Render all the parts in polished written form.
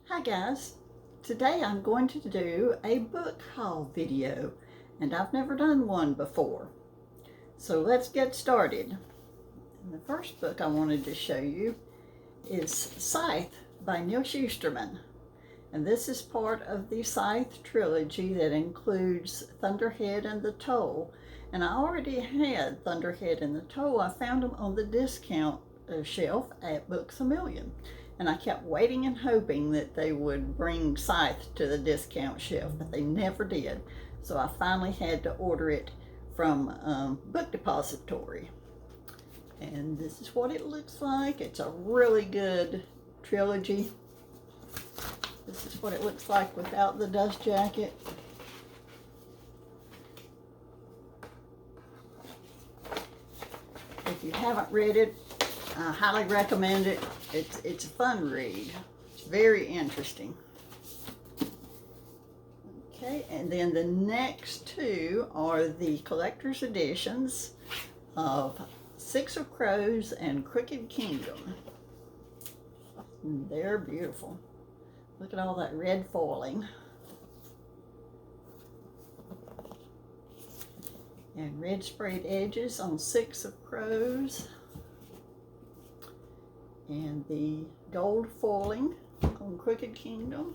Hi guys, today I'm going to do a book haul video and I've never done one before. So let's get started. And the first book I wanted to show you is Scythe by Neil Shusterman. And this is part of the Scythe trilogy that includes Thunderhead and the Toll. And I already had Thunderhead and the Toll. I found them on the discount shelf at Books A Million. And I kept waiting and hoping that they would bring Scythe to the discount shelf, but they never did. So I finally had to order it from Book Depository. And this is what it looks like. It's a really good trilogy. This is what it looks like without the dust jacket. If you haven't read it, I highly recommend it. It's a fun read. It's very interesting. Okay, and then the next two are the collector's editions of Six of Crows and Crooked Kingdom. They're beautiful. Look at all that red foiling. And red sprayed edges on Six of Crows. And the gold foiling on Crooked Kingdom.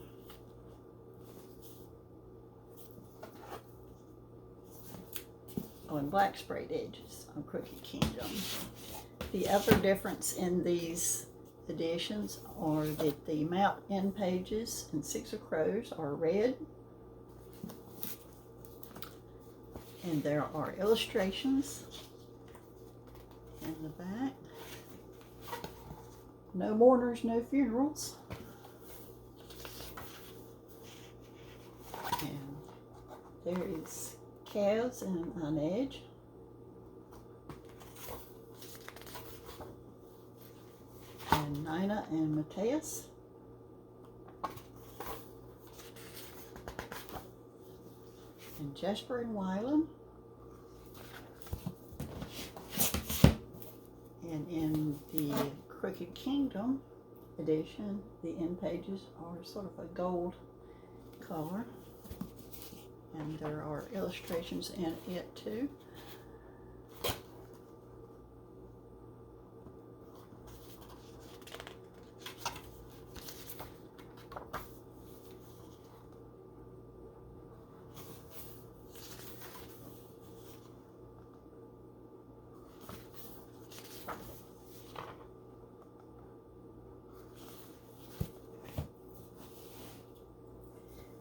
Oh, and black sprayed edges on Crooked Kingdom. The other difference in these editions are that the mount end pages in Six of Crows are red. And there are illustrations in the back. No mourners, no funerals. And there is Kaz and on edge. And Nina and Matthias. And Jesper and Wyland. And in the Crooked Kingdom edition, the end pages are sort of a gold color. And there are illustrations in it too.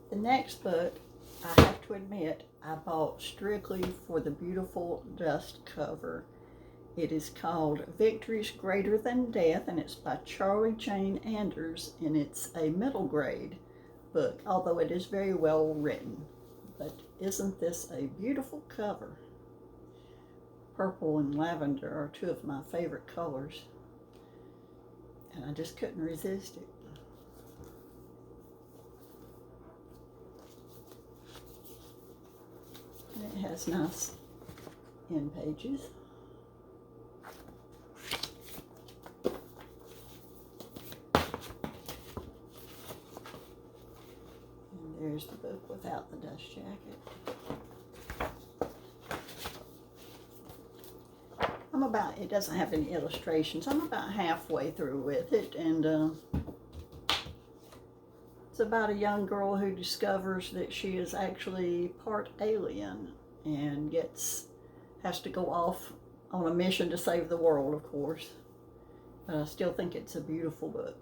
The next book, I have to admit, I bought strictly for the beautiful dust cover. It is called Victories Greater Than Death, and it's by Charlie Jane Anders, and it's a middle grade book, although it is very well written. But isn't this a beautiful cover? Purple and lavender are two of my favorite colors, and I just couldn't resist it. And it has nice end pages. And there's the book without the dust jacket. It doesn't have any illustrations. I'm about halfway through with it, and it's about a young girl who discovers that she is actually part alien and has to go off on a mission to save the world, of course. But I still think it's a beautiful book.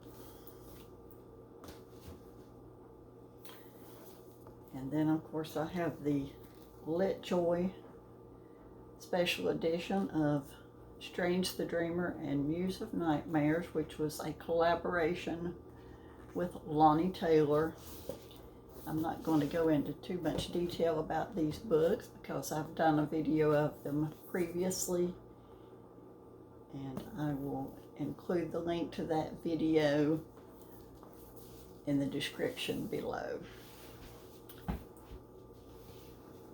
And then, of course, I have the LitJoy special edition of Strange the Dreamer and Muse of Nightmares, which was a collaboration with Lonnie Taylor. I'm not going to go into too much detail about these books because I've done a video of them previously, and I will include the link to that video in the description below.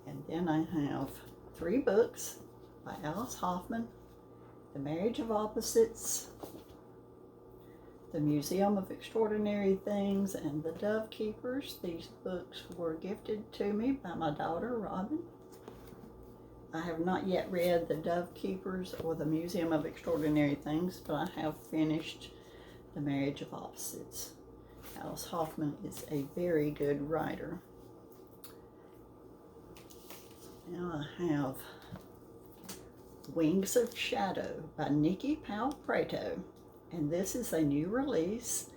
And then I have 3 books by Alice Hoffman: The Marriage of Opposites, The Museum of Extraordinary Things, and The Dove Keepers. These books were gifted to me by my daughter, Robin. I have not yet read The Dove Keepers or The Museum of Extraordinary Things, but I have finished The Marriage of Opposites. Alice Hoffman is a very good writer. Now I have Wings of Shadow by Nikki Powell Prato. And this is a new release,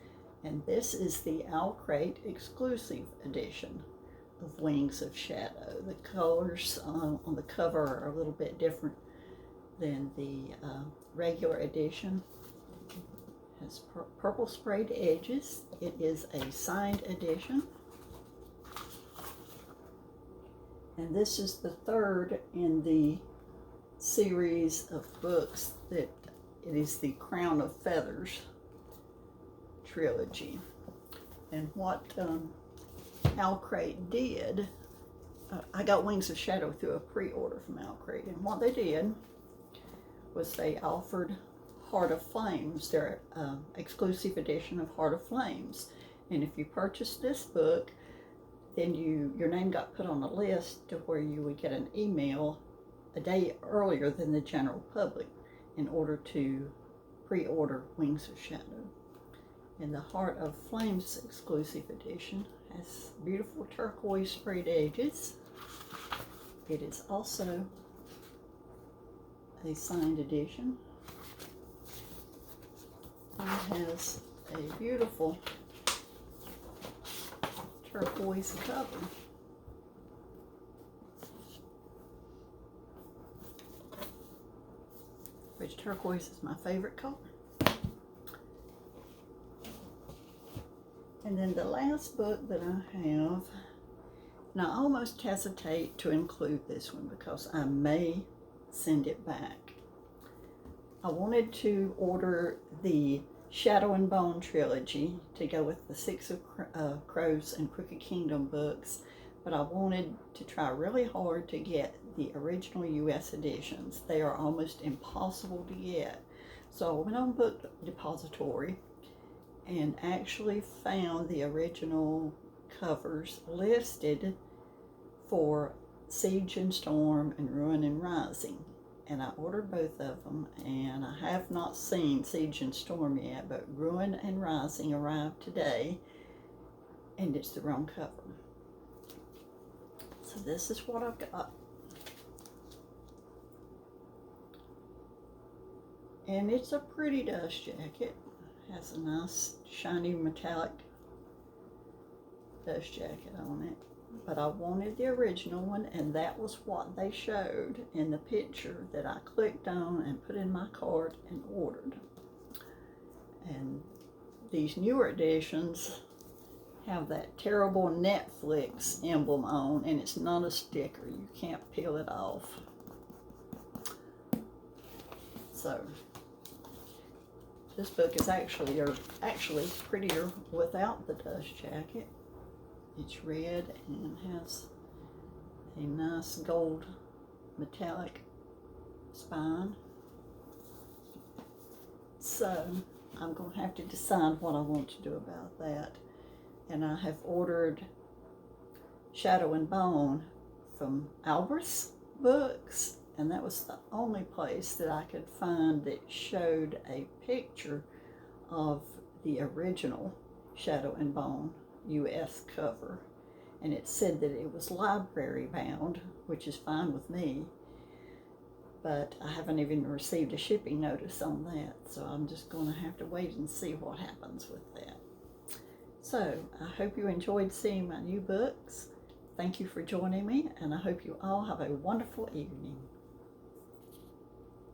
and this is the Crate exclusive edition of Wings of Shadow. The colors on the cover are a little bit different than the regular edition. It has purple sprayed edges. It is a signed edition. And this is the third in the series of books that it is the Crown of Feathers trilogy. And what Crate did, I got Wings of Shadow through a pre-order from Crate, and what they did was they offered Heart of Flames, their exclusive edition of Heart of Flames. And if you purchased this book, then your name got put on a list to where you would get an email a day earlier than the general public in order to pre-order Wings of Shadow. And the Heart of Flames exclusive edition has beautiful turquoise sprayed edges. It is also a signed edition. It has a beautiful turquoise cover. Which turquoise is my favorite color. And then the last book that I have, and I almost hesitate to include this one because I may send it back. I wanted to order the Shadow and Bone trilogy to go with the Six of Crows and Crooked Kingdom books, but I wanted to try really hard to get the original US editions. They are almost impossible to get. So I went on Book Depository and actually found the original covers listed for Siege and Storm and Ruin and Rising. And I ordered both of them, and I have not seen Siege and Storm yet, but Ruin and Rising arrived today, and it's the wrong cover. So this is what I've got. And it's a pretty dust jacket. It has a nice shiny metallic dust jacket on it. But I wanted the original one, and that was what they showed in the picture that I clicked on and put in my cart and ordered. And these newer editions have that terrible Netflix emblem on, and it's not a sticker. You can't peel it off. So this book is actually prettier without the dust jacket. It's red and has a nice gold metallic spine. So I'm going to have to decide what I want to do about that. And I have ordered Shadow and Bone from Albert's Books, and that was the only place that I could find that showed a picture of the original Shadow and Bone US cover, and it said that it was library bound, which is fine with me, but I haven't even received a shipping notice on that, so I'm just going to have to wait and see what happens with that. So I hope you enjoyed seeing my new books. Thank you for joining me, and I hope you all have a wonderful evening.